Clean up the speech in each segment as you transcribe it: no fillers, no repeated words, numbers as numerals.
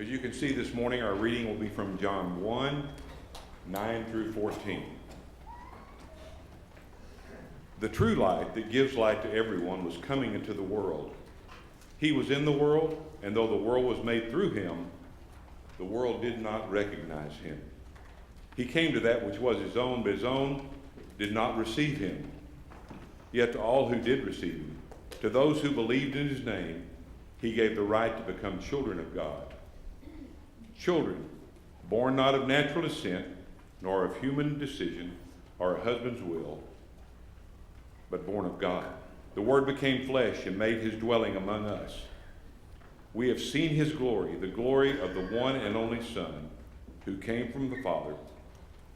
As you can see this morning, our reading will be from John 1, 9 through 14. The true light that gives light to everyone was coming into the world. He was in the world, and though the world was made through him, the world did not recognize him. He came to that which was his own, but his own did not receive him. Yet to all who did receive him, to those who believed in his name, he gave the right to become children of God. Children, born not of natural descent, nor of human decision, or a husband's will, but born of God. The Word became flesh and made his dwelling among us. We have seen his glory, the glory of the one and only Son, who came from the Father,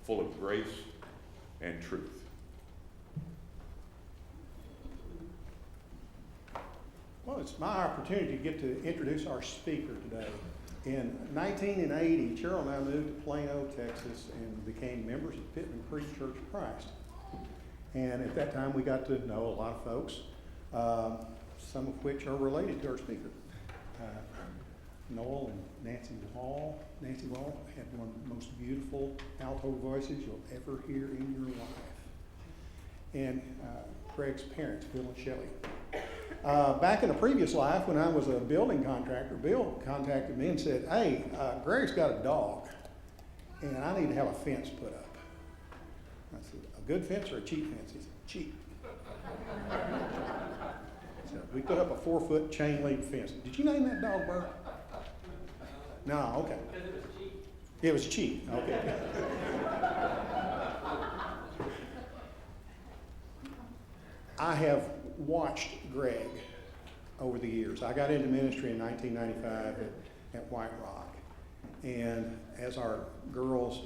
full of grace and truth. Well, it's my opportunity to get to introduce our speaker today. In 1980, Cheryl and I moved to Plano, Texas, and became members of Pittman Creek Church of Christ. And at that time, we got to know a lot of folks, some of which are related to our speaker. Noel and Nancy Wall. Nancy Wall had one of the most beautiful alto voices you'll ever hear in your life. And Greg's parents, Bill and Shelley. Back in a previous life, when I was a building contractor, Bill contacted me and said, hey, Greg's got a dog, and I need to have a fence put up. I said, a good fence or a cheap fence? He said, cheap. So we put up a 4-foot chain link fence. Did you name that dog, Bert? No, okay. Because it was cheap. It was cheap, okay. I have watched Greg over the years. I got into ministry in 1995 at White Rock. And as our girls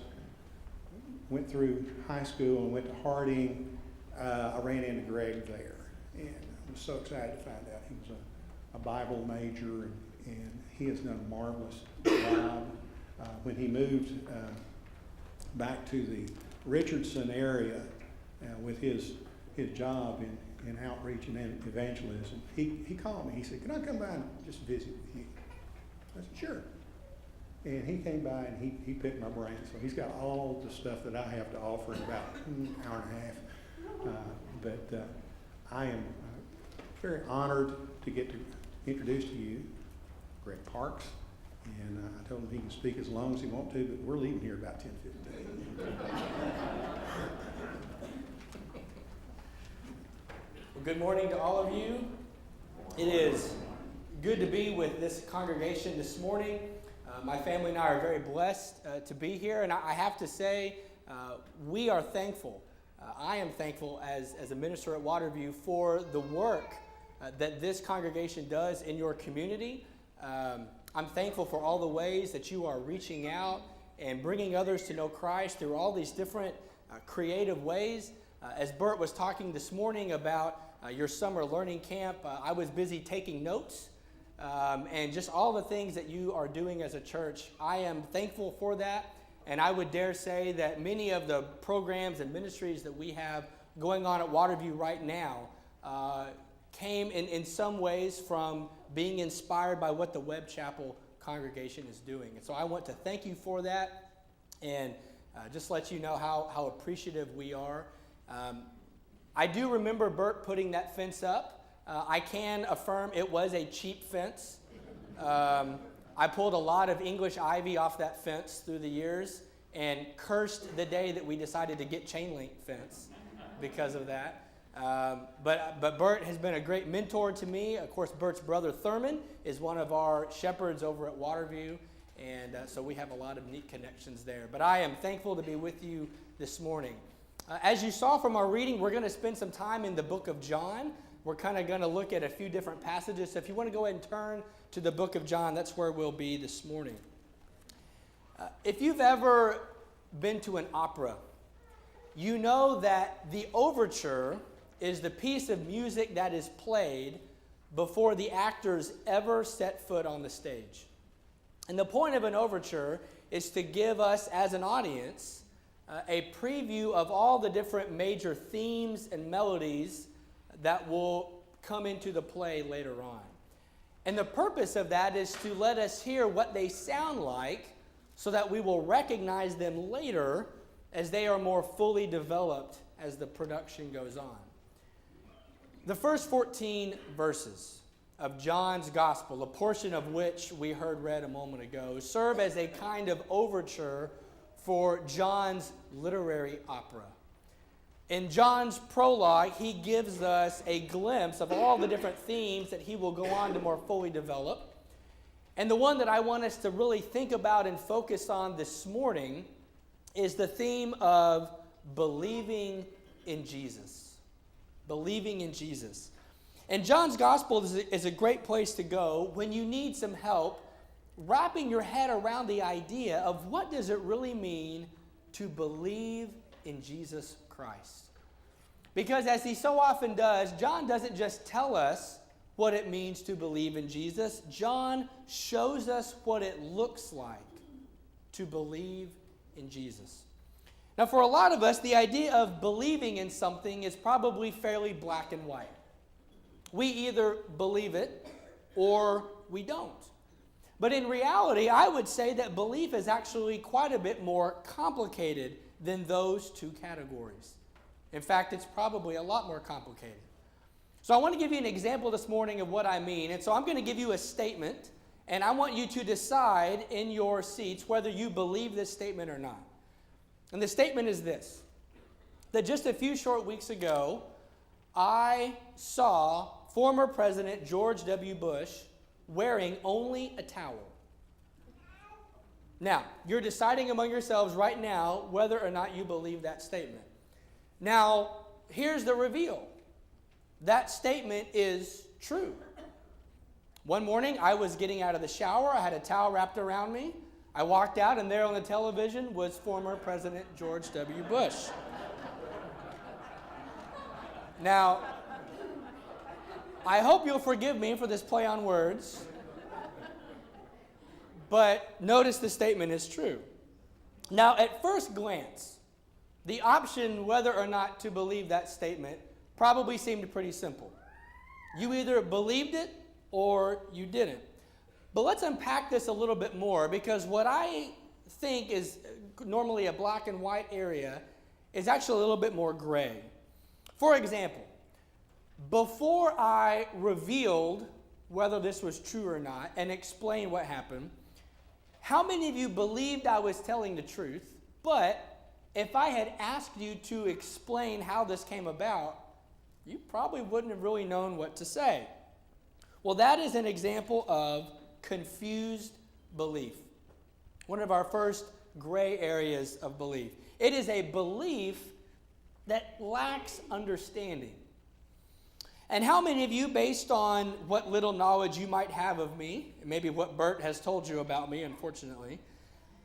went through high school and went to Harding, I ran into Greg there. And I was so excited to find out he was a Bible major, and he has done a marvelous job. When he moved back to the Richardson area with his job in outreach and evangelism, he called me. He said, can I come by and just visit with you? I said, sure. And he came by and he picked my brain. So he's got all the stuff that I have to offer in about an hour and a half. But I am very honored to get to introduce to you Greg Parks. And I told him he can speak as long as he wants to, but we're leaving here about 10:15. Well, good morning to all of you. It is good to be with this congregation this morning. My family and I are very blessed to be here, and I have to say, we are thankful. I am thankful as a minister at Waterview for the work that this congregation does in your community. I'm thankful for all the ways that you are reaching out and bringing others to know Christ through all these different creative ways. As Bert was talking this morning about your summer learning camp, I was busy taking notes and just all the things that you are doing as a church. I am thankful for that, and I would dare say that many of the programs and ministries that we have going on at Waterview right now came in some ways from being inspired by what the Webb Chapel congregation is doing. And so I want to thank you for that and just let you know how appreciative we are. I do remember Bert putting that fence up. I can affirm it was a cheap fence. I pulled a lot of English ivy off that fence through the years and cursed the day that we decided to get chain link fence because of that. But Bert has been a great mentor to me. Of course, Bert's brother Thurman is one of our shepherds over at Waterview, and so we have a lot of neat connections there. But I am thankful to be with you this morning. As you saw from our reading, we're going to spend some time in the book of John. We're kind of going to look at a few different passages. So if you want to go ahead and turn to the book of John, that's where we'll be this morning. If you've ever been to an opera, you know that the overture is the piece of music that is played before the actors ever set foot on the stage. And the point of an overture is to give us as an audience a preview of all the different major themes and melodies that will come into the play later on. And the purpose of that is to let us hear what they sound like so that we will recognize them later as they are more fully developed as the production goes on. The first 14 verses of John's Gospel, a portion of which we heard read a moment ago, serve as a kind of overture for John's literary opera. In John's prologue, he gives us a glimpse of all the different themes that he will go on to more fully develop. And the one that I want us to really think about and focus on this morning is the theme of believing in Jesus. Believing in Jesus. And John's Gospel is a great place to go when you need some help wrapping your head around the idea of what does it really mean to believe in Jesus Christ. Because as he so often does, John doesn't just tell us what it means to believe in Jesus. John shows us what it looks like to believe in Jesus. Now, for a lot of us, the idea of believing in something is probably fairly black and white. We either believe it or we don't. But in reality, I would say that belief is actually quite a bit more complicated than those two categories. In fact, it's probably a lot more complicated. So I want to give you an example this morning of what I mean. And so I'm going to give you a statement, and I want you to decide in your seats whether you believe this statement or not. And the statement is this, that just a few short weeks ago, I saw former President George W. Bush wearing only a towel. Now, you're deciding among yourselves right now whether or not you believe that statement. Now, here's the reveal. That statement is true. One morning, I was getting out of the shower. I had a towel wrapped around me. I walked out, and there on the television was former President George W. Bush. Now, I hope you'll forgive me for this play on words, but notice the statement is true. Now, at first glance, the option whether or not to believe that statement probably seemed pretty simple. You either believed it or you didn't. But let's unpack this a little bit more, because what I think is normally a black and white area is actually a little bit more gray. For example, before I revealed whether this was true or not and explained what happened, how many of you believed I was telling the truth, but if I had asked you to explain how this came about, you probably wouldn't have really known what to say? Well, that is an example of confused belief. One of our first gray areas of belief. It is a belief that lacks understanding. And how many of you, based on what little knowledge you might have of me, maybe what Bert has told you about me, unfortunately,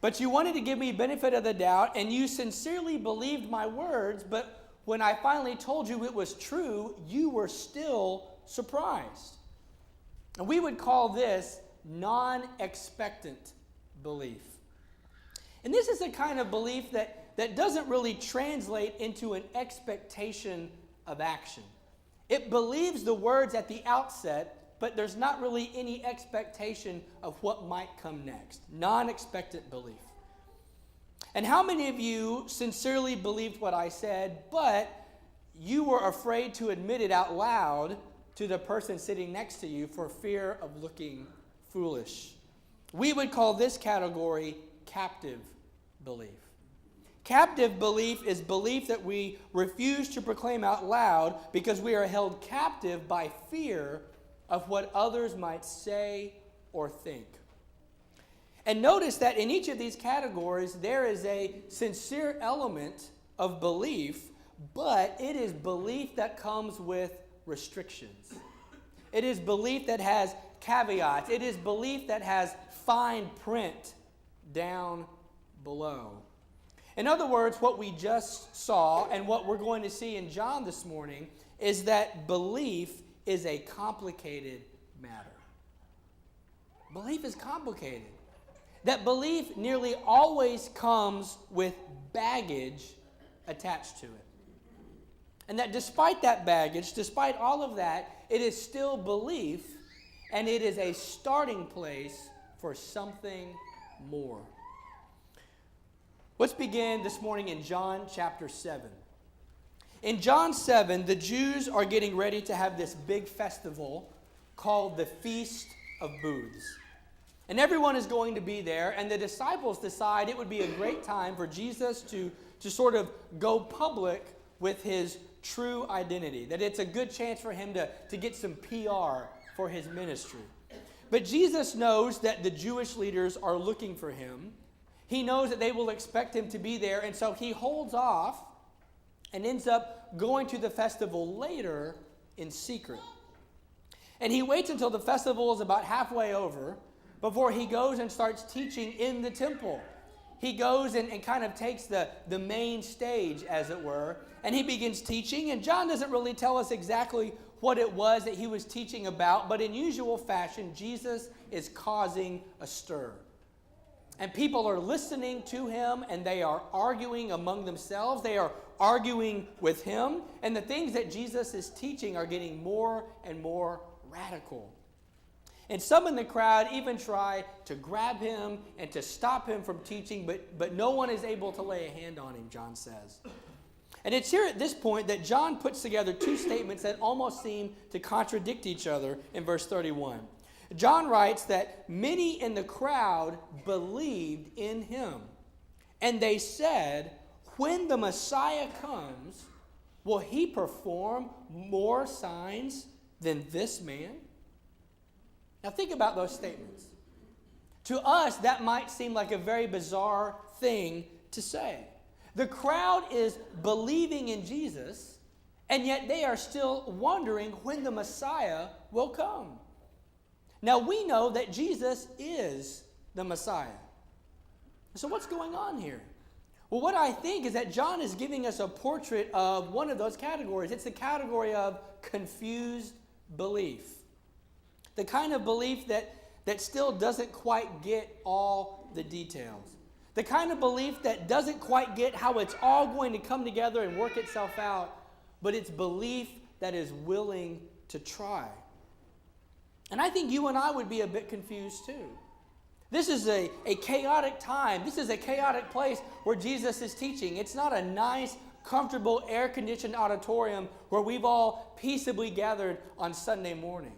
but you wanted to give me benefit of the doubt, and you sincerely believed my words, but when I finally told you it was true, you were still surprised. And we would call this non-expectant belief. And this is a kind of belief that doesn't really translate into an expectation of action. It believes the words at the outset, but there's not really any expectation of what might come next. Non-expectant belief. And how many of you sincerely believed what I said, but you were afraid to admit it out loud to the person sitting next to you for fear of looking foolish? We would call this category captive belief. Captive belief is belief that we refuse to proclaim out loud because we are held captive by fear of what others might say or think. And notice that in each of these categories, there is a sincere element of belief, but it is belief that comes with restrictions. It is belief that has caveats. It is belief that has fine print down below. In other words, what we just saw and what we're going to see in John this morning is that belief is a complicated matter. Belief is complicated. That belief nearly always comes with baggage attached to it. And that despite that baggage, despite all of that, it is still belief, and it is a starting place for something more. Let's begin this morning in John chapter 7. In John 7, the Jews are getting ready to have this big festival called the Feast of Booths. And everyone is going to be there, and the disciples decide it would be a great time for Jesus to sort of go public with his true identity, that it's a good chance for him to get some PR for his ministry. But Jesus knows that the Jewish leaders are looking for him. He knows that they will expect him to be there, and so he holds off and ends up going to the festival later in secret. And he waits until the festival is about halfway over before he goes and starts teaching in the temple. He goes and kind of takes the main stage, as it were, and he begins teaching. And John doesn't really tell us exactly what it was that he was teaching about, but in usual fashion, Jesus is causing a stir. And people are listening to him, and they are arguing among themselves. They are arguing with him, and the things that Jesus is teaching are getting more and more radical. And some in the crowd even try to grab him and to stop him from teaching, but no one is able to lay a hand on him, John says. And it's here at this point that John puts together two statements that almost seem to contradict each other in verse 31. John writes that many in the crowd believed in him, and they said, when the Messiah comes, will he perform more signs than this man? Now think about those statements. To us, that might seem like a very bizarre thing to say. The crowd is believing in Jesus, and yet they are still wondering when the Messiah will come. Now we know that Jesus is the Messiah. So what's going on here? Well, what I think is that John is giving us a portrait of one of those categories. It's the category of confused belief. The kind of belief that still doesn't quite get all the details. The kind of belief that doesn't quite get how it's all going to come together and work itself out, but it's belief that is willing to try. And I think you and I would be a bit confused too. This is a chaotic time. This is a chaotic place where Jesus is teaching. It's not a nice, comfortable, air-conditioned auditorium where we've all peaceably gathered on Sunday morning.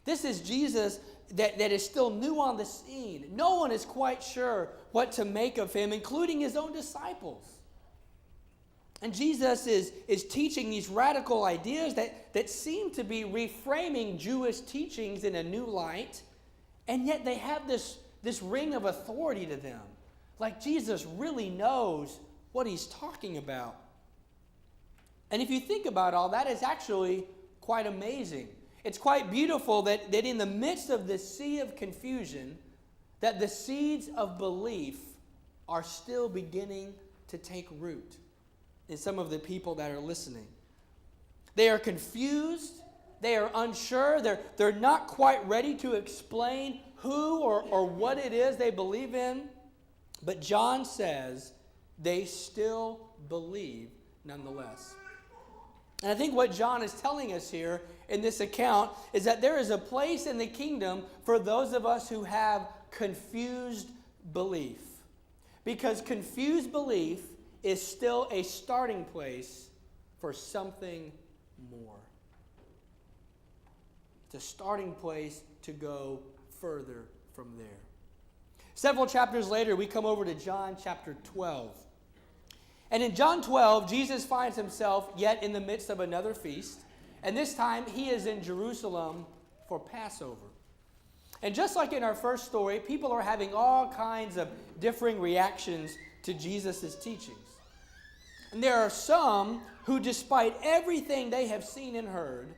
This is Jesus that is still new on the scene. No one is quite sure what to make of him, including his own disciples. And Jesus is teaching these radical ideas that seem to be reframing Jewish teachings in a new light, and yet they have this ring of authority to them. Like Jesus really knows what he's talking about. And if you think about all that, it's actually quite amazing. It's quite beautiful that in the midst of this sea of confusion, that the seeds of belief are still beginning to take root in some of the people that are listening. They are confused. They are unsure. They're not quite ready to explain who or what it is they believe in. But John says they still believe nonetheless. And I think what John is telling us here in this account is that there is a place in the kingdom for those of us who have confused belief. Because confused belief is still a starting place for something more. It's a starting place to go further from there. Several chapters later, we come over to John chapter 12. And in John 12, Jesus finds himself yet in the midst of another feast. And this time, he is in Jerusalem for Passover. And just like in our first story, people are having all kinds of differing reactions to Jesus' teachings. And there are some who, despite everything they have seen and heard,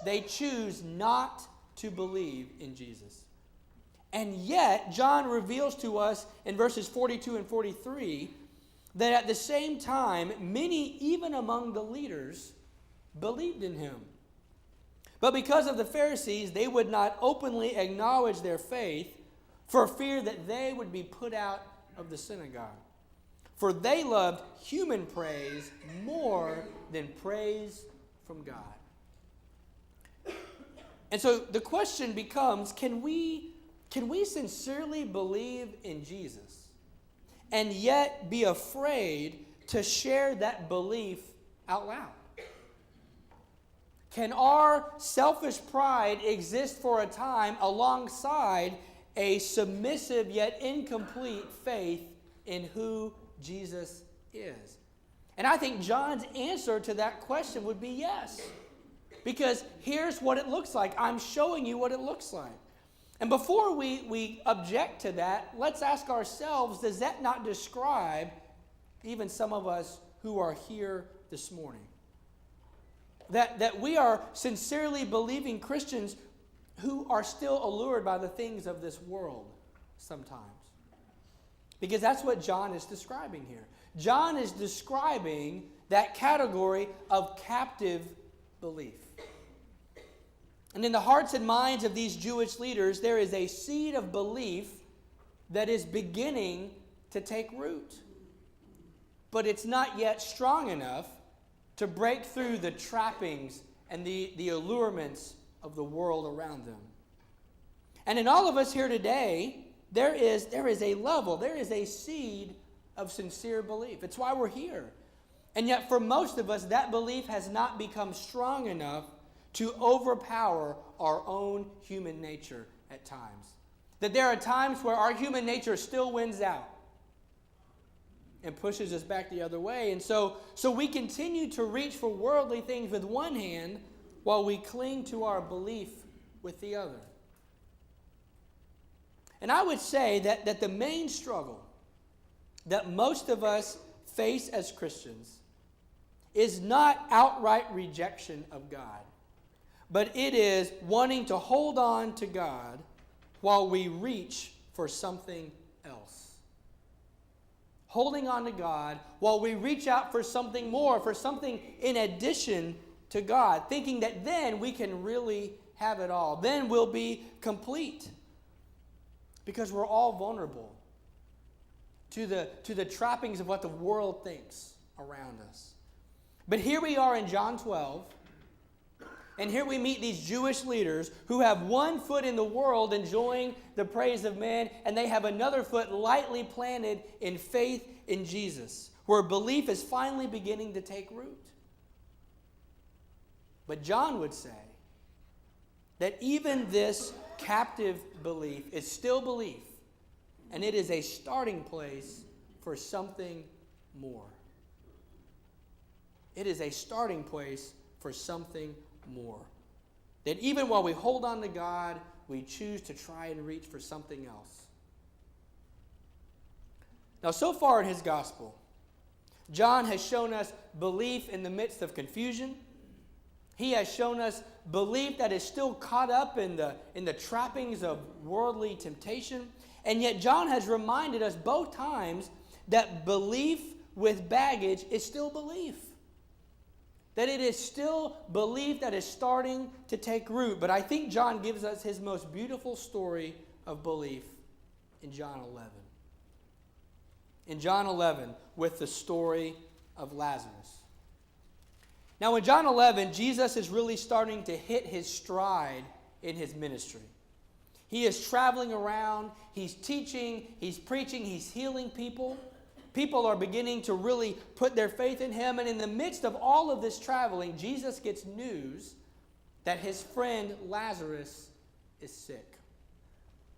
they choose not to believe in Jesus. And yet, John reveals to us in verses 42 and 43 that at the same time, many, even among the leaders, believed in him. But because of the Pharisees, they would not openly acknowledge their faith for fear that they would be put out of the synagogue. For they loved human praise more than praise from God. And so the question becomes, can we sincerely believe in Jesus and yet be afraid to share that belief out loud? Can our selfish pride exist for a time alongside a submissive yet incomplete faith in who Jesus is? And I think John's answer to that question would be yes. Because here's what it looks like. I'm showing you what it looks like. And before we object to that, let's ask ourselves, does that not describe even some of us who are here this morning? That we are sincerely believing Christians who are still allured by the things of this world sometimes. Because that's what John is describing here. John is describing that category of captive belief. And in the hearts and minds of these Jewish leaders, there is a seed of belief that is beginning to take root. But it's not yet strong enough to break through the trappings and the allurements of the world around them. And in all of us here today, there is a level, there is a seed of sincere belief. It's why we're here. And yet for most of us, that belief has not become strong enough to overpower our own human nature at times. That there are times where our human nature still wins out and pushes us back the other way. And so we continue to reach for worldly things with one hand while we cling to our belief with the other. And I would say that the main struggle that most of us face as Christians is not outright rejection of God, but it is wanting to hold on to God while we reach for something else. Holding on to God while we reach out for something more, for something in addition to God, thinking that then we can really have it all. Then we'll be complete. Because we're all vulnerable to the trappings of what the world thinks around us. But here we are in John 12, and here we meet these Jewish leaders who have one foot in the world enjoying the praise of man, and they have another foot lightly planted in faith in Jesus, where belief is finally beginning to take root. But John would say that even this captive belief is still belief, and it is a starting place for something more. It is a starting place for something more. That even while we hold on to God, we choose to try and reach for something else. Now, so far in his gospel, John has shown us belief in the midst of confusion. He has shown us belief that is still caught up in the trappings of worldly temptation. And yet John has reminded us both times that belief with baggage is still belief. That it is still belief that is starting to take root. But I think John gives us his most beautiful story of belief in John 11. In John 11, with the story of Lazarus. Now, in John 11, Jesus is really starting to hit his stride in his ministry. He is traveling around, he's teaching, he's preaching, he's healing people. People are beginning to really put their faith in him. And in the midst of all of this traveling, Jesus gets news that his friend Lazarus is sick.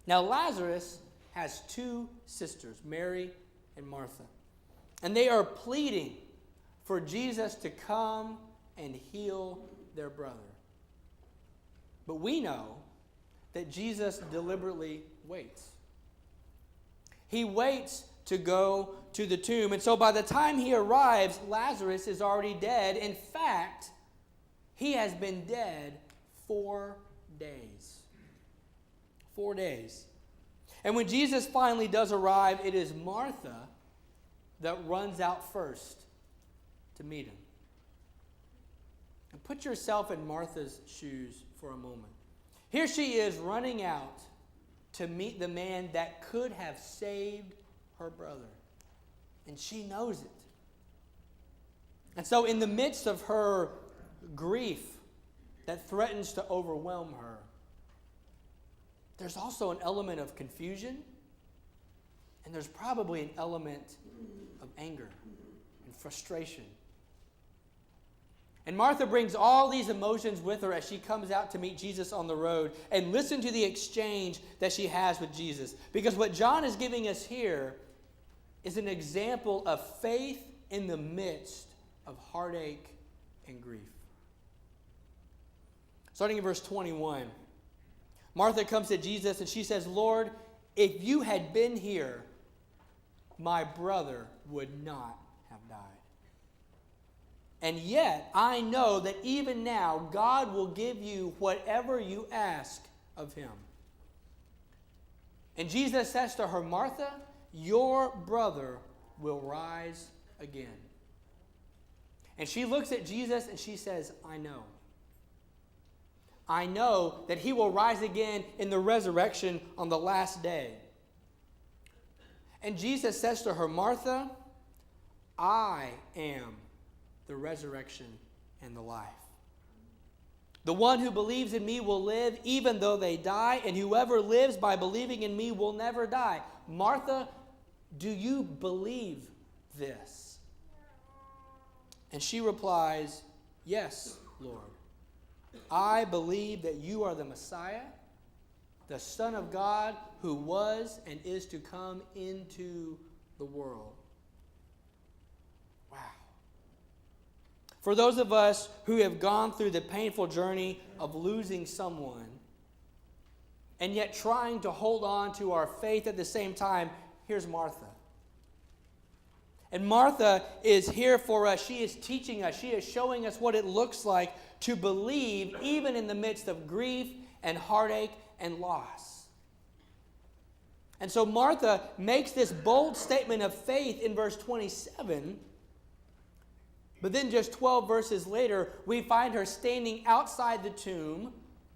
Now, Lazarus has two sisters, Mary and Martha. And they are pleading for Jesus to come and heal their brother. But we know that Jesus deliberately waits. He waits to go to the tomb. And so by the time he arrives, Lazarus is already dead. In fact, he has been dead 4 days. 4 days. And when Jesus finally does arrive, it is Martha that runs out first to meet him. And put yourself in Martha's shoes for a moment. Here she is running out to meet the man that could have saved her brother. And she knows it. And so in the midst of her grief that threatens to overwhelm her, there's also an element of confusion, and there's probably an element of anger and frustration. And Martha brings all these emotions with her as she comes out to meet Jesus on the road. And listen to the exchange that she has with Jesus. Because what John is giving us here is an example of faith in the midst of heartache and grief. Starting in verse 21, Martha comes to Jesus and she says, Lord, if you had been here, my brother would not have died. And yet, I know that even now, God will give you whatever you ask of him. And Jesus says to her, Martha, your brother will rise again. And she looks at Jesus and she says, I know. I know that he will rise again in the resurrection on the last day. And Jesus says to her, Martha, I am the resurrection and the life. The one who believes in me will live even though they die, and whoever lives by believing in me will never die. Martha, do you believe this? And she replies, yes, Lord. I believe that you are the Messiah, the Son of God, who was and is to come into the world. Wow. For those of us who have gone through the painful journey of losing someone and yet trying to hold on to our faith at the same time, here's Martha. And Martha is here for us. She is teaching us. She is showing us what it looks like to believe even in the midst of grief and heartache and loss. And so Martha makes this bold statement of faith in verse 27. But then just 12 verses later, we find her standing outside the tomb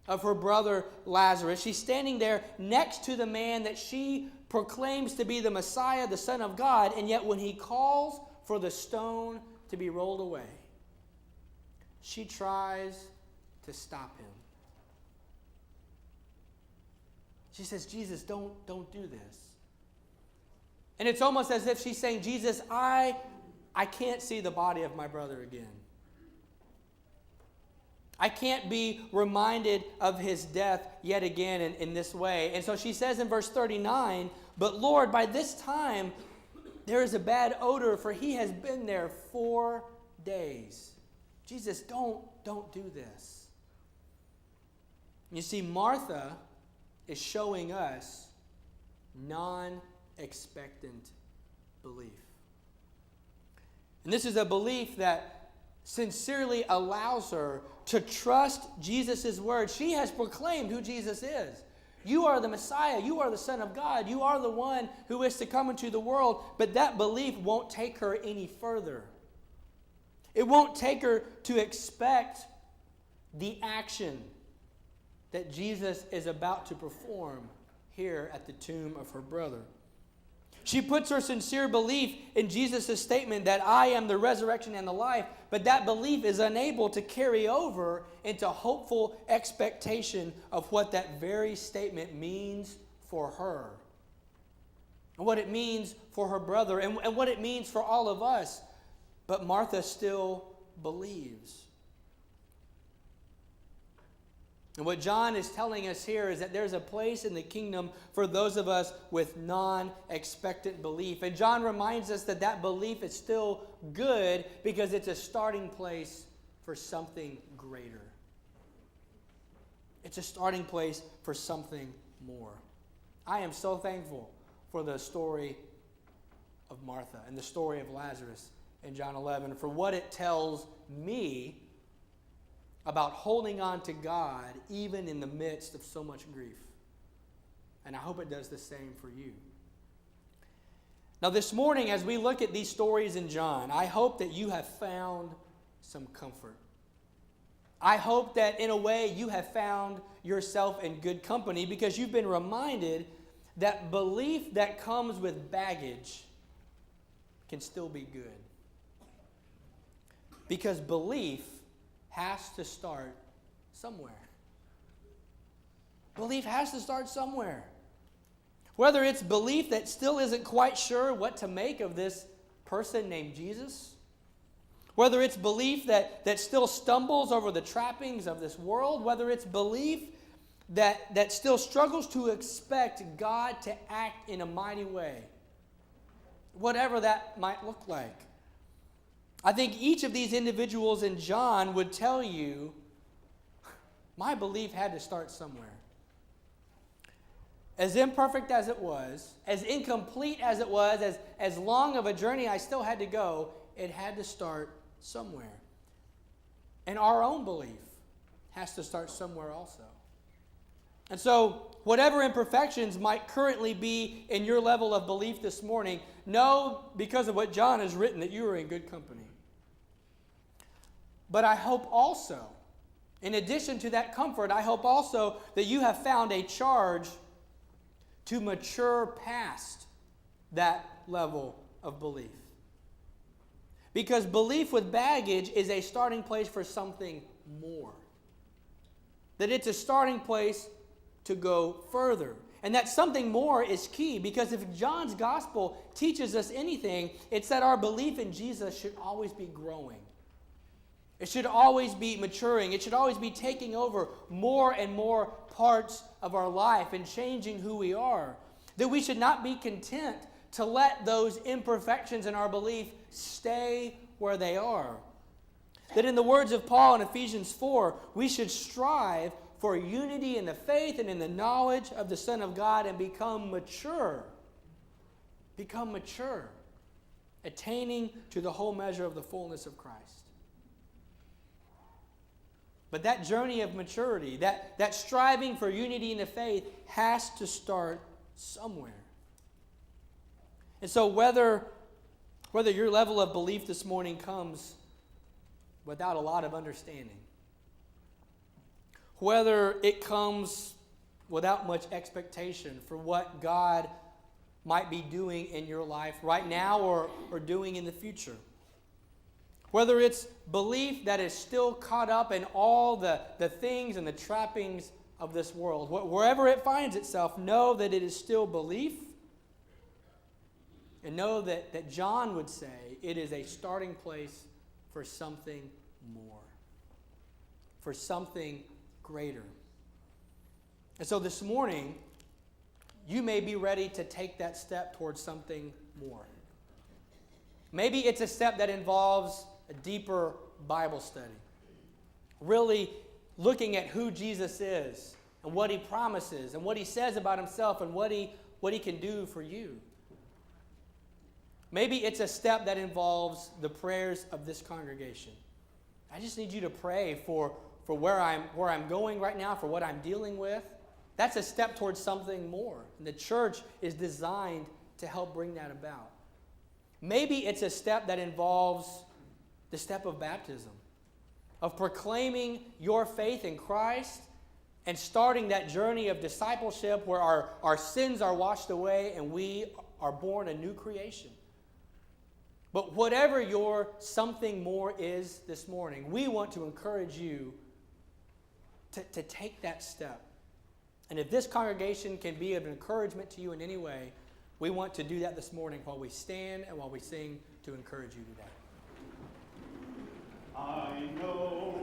of her brother Lazarus. She's standing there next to the man that she proclaims to be the Messiah, the Son of God, and yet when he calls for the stone to be rolled away, she tries to stop him. She says, Jesus, don't do this. And it's almost as if she's saying, Jesus, I can't see the body of my brother again. I can't be reminded of his death yet again in this way. And so she says in verse 39, but Lord, by this time there is a bad odor, for he has been there 4 days. Jesus, don't do this. You see, Martha is showing us non-expectant belief. And this is a belief that sincerely allows her to trust Jesus' word. She has proclaimed who Jesus is. You are the Messiah. You are the Son of God. You are the one who is to come into the world. But that belief won't take her any further. It won't take her to expect the action that Jesus is about to perform here at the tomb of her brother. She puts her sincere belief in Jesus' statement that I am the resurrection and the life, but that belief is unable to carry over into hopeful expectation of what that very statement means for her, and what it means for her brother, and what it means for all of us. But Martha still believes. And what John is telling us here is that there's a place in the kingdom for those of us with non-expectant belief. And John reminds us that that belief is still good because it's a starting place for something greater. It's a starting place for something more. I am so thankful for the story of Martha and the story of Lazarus in John 11, for what it tells me about holding on to God even in the midst of so much grief. And I hope it does the same for you. Now this morning, as we look at these stories in John, I hope that you have found some comfort. I hope that in a way you have found yourself in good company because you've been reminded that belief that comes with baggage can still be good. Because belief has to start somewhere. Belief has to start somewhere. Whether it's belief that still isn't quite sure what to make of this person named Jesus, whether it's belief that still stumbles over the trappings of this world, whether it's belief that still struggles to expect God to act in a mighty way, whatever that might look like. I think each of these individuals in John would tell you, my belief had to start somewhere. As imperfect as it was, as incomplete as it was, as long of a journey I still had to go, it had to start somewhere. And our own belief has to start somewhere also. And so, whatever imperfections might currently be in your level of belief this morning, know, because of what John has written, that you are in good company. But I hope also, in addition to that comfort, I hope also that you have found a charge to mature past that level of belief. Because belief with baggage is a starting place for something more. That it's a starting place to go further. And that something more is key, because if John's gospel teaches us anything, it's that our belief in Jesus should always be growing. It should always be maturing. It should always be taking over more and more parts of our life and changing who we are. That we should not be content to let those imperfections in our belief stay where they are. That in the words of Paul in Ephesians 4, we should strive for unity in the faith and in the knowledge of the Son of God and become mature. Become mature, attaining to the whole measure of the fullness of Christ. But that journey of maturity, that striving for unity in the faith, has to start somewhere. And so whether your level of belief this morning comes without a lot of understanding, whether it comes without much expectation for what God might be doing in your life right now or doing in the future, whether it's belief that is still caught up in all the things and the trappings of this world, wherever it finds itself, know that it is still belief. And know that John would say it is a starting place for something more, for something greater. And so this morning, you may be ready to take that step towards something more. Maybe it's a step that involves a deeper Bible study. Really looking at who Jesus is and what he promises and what he says about himself and what he can do for you. Maybe it's a step that involves the prayers of this congregation. I just need you to pray for where I'm going right now, for what I'm dealing with. That's a step towards something more. And the church is designed to help bring that about. Maybe it's a step that involves the step of baptism, of proclaiming your faith in Christ and starting that journey of discipleship where our sins are washed away and we are born a new creation. But whatever your something more is this morning, we want to encourage you to take that step. And if this congregation can be of encouragement to you in any way, we want to do that this morning while we stand and while we sing to encourage you today. I know